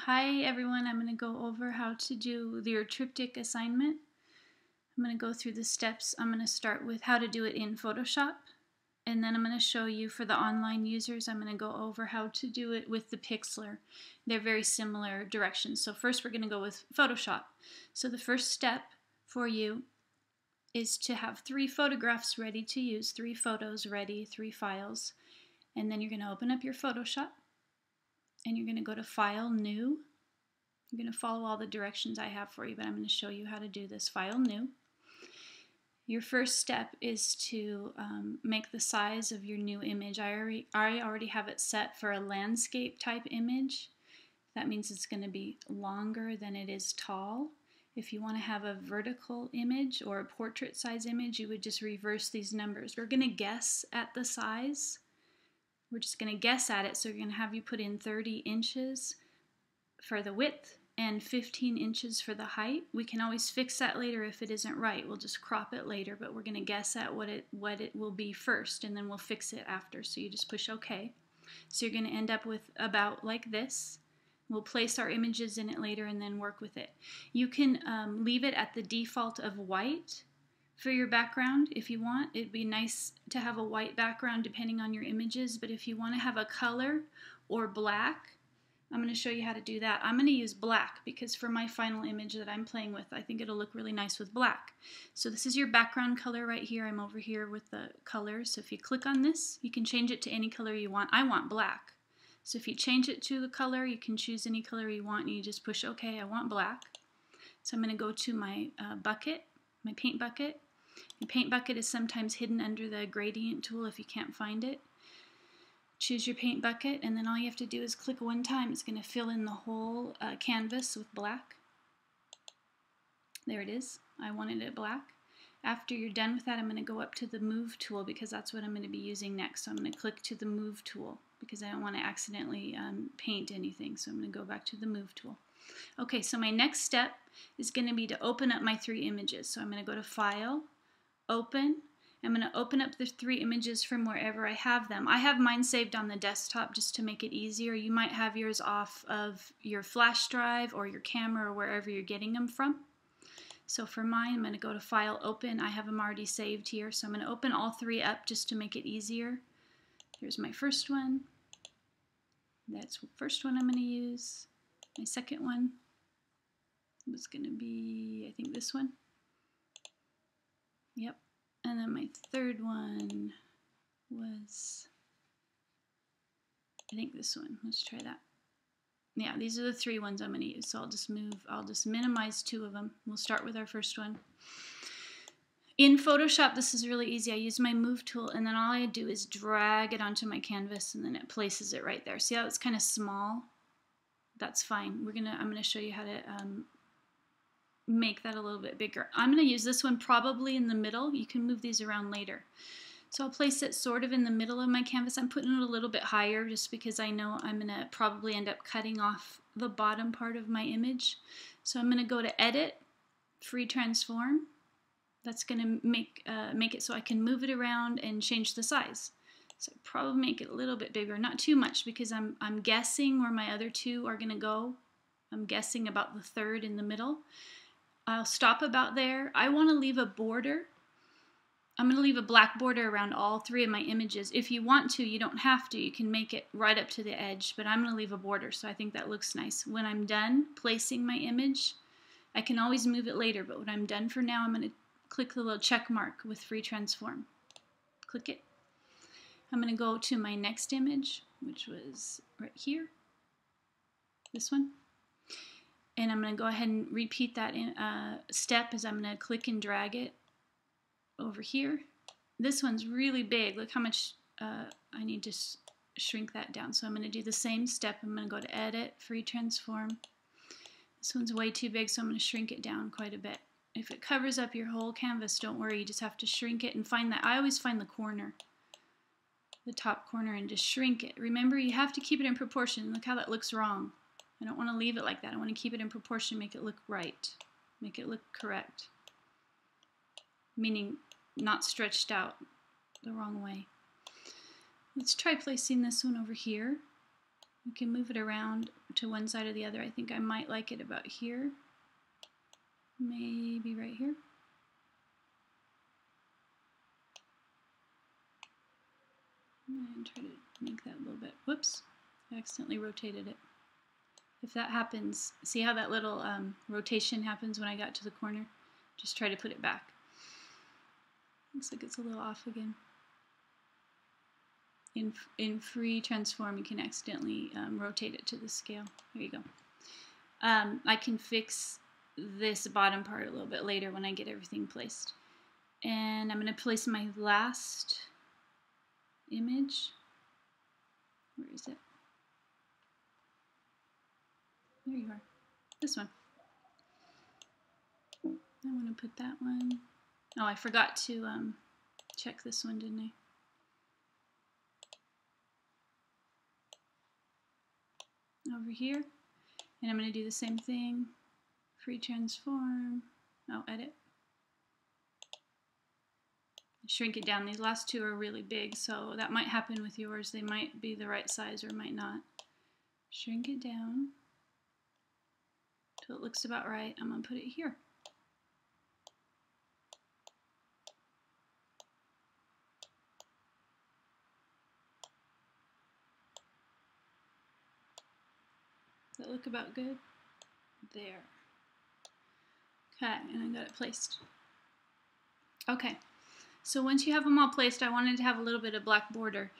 Hi everyone, I'm going to go over how to do your triptych assignment. I'm going to go through the steps. I'm going to start with how to do it in Photoshop, and then I'm going to show you for the online users, I'm going to go over how to do it with the Pixlr. They're very similar directions. So first we're going to go with Photoshop. So the first step for you is to have 3 photographs ready to use, 3 photos ready, 3 files, and then you're going to open up your Photoshop and you're going to go to File, New. I'm going to follow all the directions I have for you, but I'm going to show you how to do this. File, New. Your first step is to make the size of your new image. I already have it set for a landscape type image. That means it's going to be longer than it is tall. If you want to have a vertical image or a portrait size image, you would just reverse these numbers. We're going to guess at the size. We're just going to guess at it, so we're going to have you put in 30 inches for the width and 15 inches for the height. We can always fix that later if it isn't right. We'll just crop it later, but we're going to guess at what it will be first, and then we'll fix it after. So you just push OK. So you're going to end up with about like this. We'll place our images in it later and then work with it. You can leave it at the default of white for your background if you want. It'd be nice to have a white background depending on your images, but if you want to have a color or black, I'm going to show you how to do that. I'm going to use black because for my final image that I'm playing with, I think it'll look really nice with black. So this is your background color right here. I'm over here with the colors. So if you click on this, you can change it to any color you want. I want black. So if you change it to the color, you can choose any color you want and you just push OK. I want black. So I'm going to go to my bucket, my paint bucket. The paint bucket is sometimes hidden under the gradient tool if you can't find it. Choose your paint bucket, and then all you have to do is click one time. It's going to fill in the whole canvas with black. There it is. I wanted it black. After you're done with that, I'm going to go up to the Move tool because that's what I'm going to be using next. So I'm going to click to the Move tool because I don't want to accidentally paint anything. So I'm going to go back to the Move tool. Okay, so my next step is going to be to open up my 3 images. So I'm going to go to File, Open. I'm going to open up the 3 images from wherever I have them. I have mine saved on the desktop just to make it easier. You might have yours off of your flash drive or your camera or wherever you're getting them from. So for mine, I'm going to go to File, Open. I have them already saved here, so I'm going to open all 3 up just to make it easier. Here's my first one. That's the first one I'm going to use. My second one was going to be, I think, this one. Yep. And then my third one was, I think this one. Let's try that. Yeah, these are the 3 ones I'm going to use. So I'll just minimize 2 of them. We'll start with our first one. In Photoshop, this is really easy. I use my Move tool, and then all I do is drag it onto my canvas, and then it places it right there. See how it's kind of small? That's fine. I'm gonna show you how to make that a little bit bigger. I'm going to use this one probably in the middle. You can move these around later. So I'll place it sort of in the middle of my canvas. I'm putting it a little bit higher just because I know I'm going to probably end up cutting off the bottom part of my image. So I'm going to go to Edit, Free Transform. That's going to make it so I can move it around and change the size. So I'll probably make it a little bit bigger, not too much because I'm guessing where my other 2 are going to go. I'm guessing about the third in the middle. I'll stop about there. I want to leave a border. I'm going to leave a black border around all 3 of my images. If you want to, you don't have to. You can make it right up to the edge, but I'm going to leave a border, so I think that looks nice. When I'm done placing my image, I can always move it later, but when I'm done for now, I'm going to click the little check mark with Free Transform. Click it. I'm going to go to my next image, which was right here, this one. And I'm going to go ahead and repeat that step as I'm going to click and drag it over here. This one's really big. Look how much I need to shrink that down. So I'm going to do the same step. I'm going to go to Edit, Free Transform. This one's way too big, so I'm going to shrink it down quite a bit. If it covers up your whole canvas, don't worry. You just have to shrink it and find that. I always find the corner, the top corner, and just shrink it. Remember, you have to keep it in proportion. Look how that looks wrong. I don't want to leave it like that. I want to keep it in proportion, make it look right, make it look correct, meaning not stretched out the wrong way. Let's try placing this one over here. You can move it around to one side or the other. I think I might like it about here. Maybe right here. And try to make that a little bit. Whoops, I accidentally rotated it. If that happens, see how that little rotation happens when I got to the corner? Just try to put it back. Looks like it's a little off again. In free transform, you can accidentally rotate it to the scale. There you go. I can fix this bottom part a little bit later when I get everything placed. And I'm going to place my last image. Where is it? There you are. This one. I want to put that one. Oh, I forgot to check this one, didn't I? Over here. And I'm going to do the same thing. Free transform. Oh, edit. Shrink it down. These last two are really big, so that might happen with yours. They might be the right size or might not. Shrink it down till it looks about right. I'm going to put it here. Does that look about good? There. Okay, and I got it placed. Okay, so once you have them all placed, I wanted to have a little bit of black border.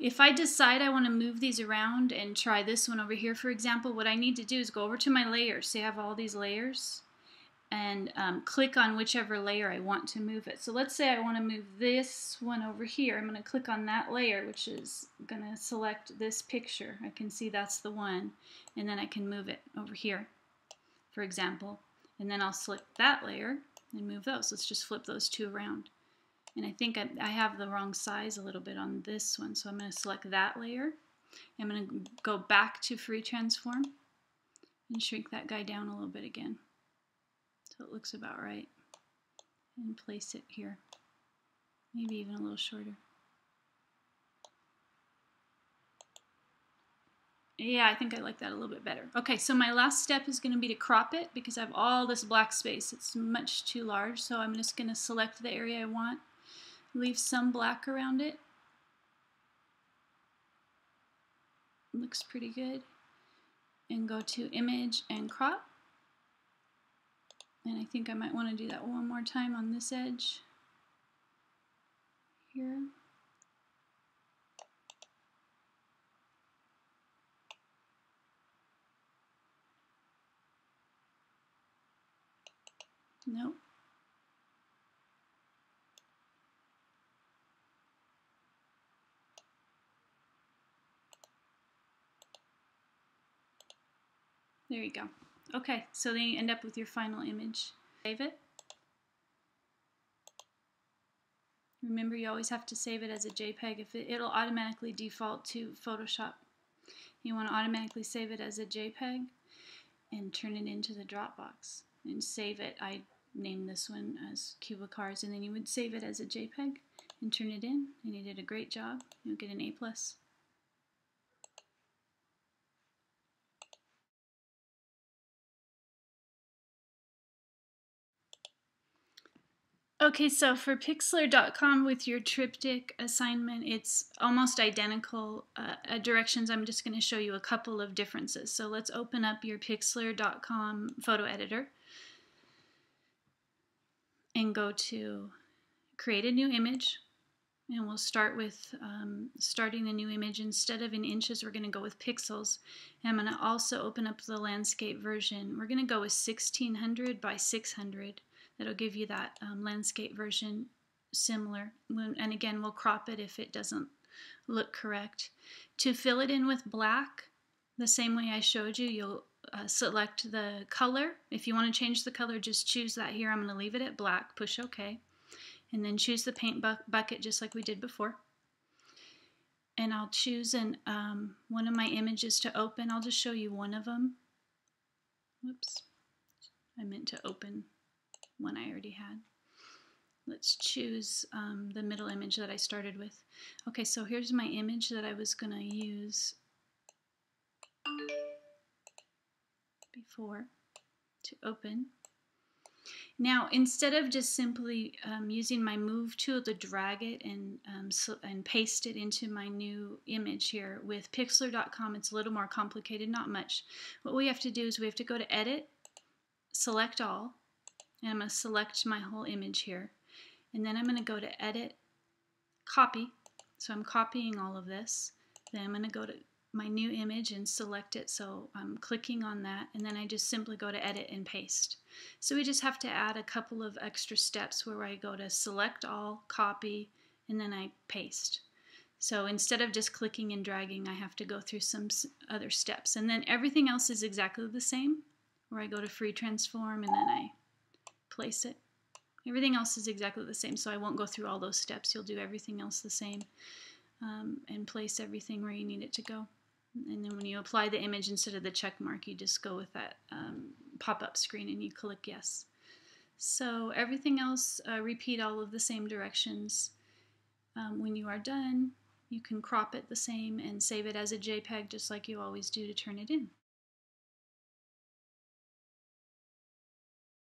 If I decide I want to move these around and try this one over here, for example, what I need to do is go over to my layers. So I have all these layers and click on whichever layer I want to move it. So let's say I want to move this one over here. I'm going to click on that layer, which is going to select this picture. I can see that's the one, and then I can move it over here, for example. And then I'll select that layer and move those. Let's just flip those two around. And I think I have the wrong size a little bit on this one, so I'm going to select that layer. I'm going to go back to free transform and shrink that guy down a little bit again so it looks about right, and place it here, maybe even a little shorter. Yeah, I think I like that a little bit better. Okay, so my last step is going to be to crop it because I have all this black space. It's much too large, so I'm just going to select the area I want, leave some black around it. Looks pretty good. And go to image and crop. And I think I might want to do that one more time on this edge here. Nope. There you go. Okay, so then you end up with your final image. Save it. Remember, you always have to save it as a JPEG. It'll automatically default to Photoshop. You want to automatically save it as a JPEG and turn it into the Dropbox and save it. I named this one as Cuba Cars, and then you would save it as a JPEG and turn it in, and you did a great job. You'll get an A+. Okay, so for Pixlr.com with your Triptych assignment, it's almost identical directions. I'm just going to show you a couple of differences. So let's open up your Pixlr.com photo editor and go to create a new image. And we'll start with starting the new image. Instead of in inches, we're going to go with pixels. And I'm going to also open up the landscape version. We're going to go with 1600 by 600. That'll give you that landscape version similar. And again, we'll crop it if it doesn't look correct. To fill it in with black, the same way I showed you, you'll select the color. If you want to change the color, just choose that here. I'm going to leave it at black, push OK. And then choose the paint bucket just like we did before. And I'll choose one of my images to open. I'll just show you one of them. Whoops, I meant to open one I already had. Let's choose the middle image that I started with. Okay, so here's my image that I was going to use before to open. Now, instead of just simply using my move tool to drag it and paste it into my new image here, with Pixlr.com it's a little more complicated, not much. What we have to do is we have to go to Edit, select all, and I'm going to select my whole image here. And then I'm going to go to Edit, Copy. So I'm copying all of this. Then I'm going to go to my new image and select it, so I'm clicking on that, and then I just simply go to Edit and Paste. So we just have to add a couple of extra steps where I go to Select All, Copy, and then I paste. So instead of just clicking and dragging, I have to go through some other steps, and then everything else is exactly the same, where I go to Free Transform and then I place it. Everything else is exactly the same, so I won't go through all those steps. You'll do everything else the same, and place everything where you need it to go. And then when you apply the image, instead of the check mark, you just go with that pop-up screen and you click yes. So everything else, repeat all of the same directions. When you are done, you can crop it the same and save it as a JPEG just like you always do to turn it in.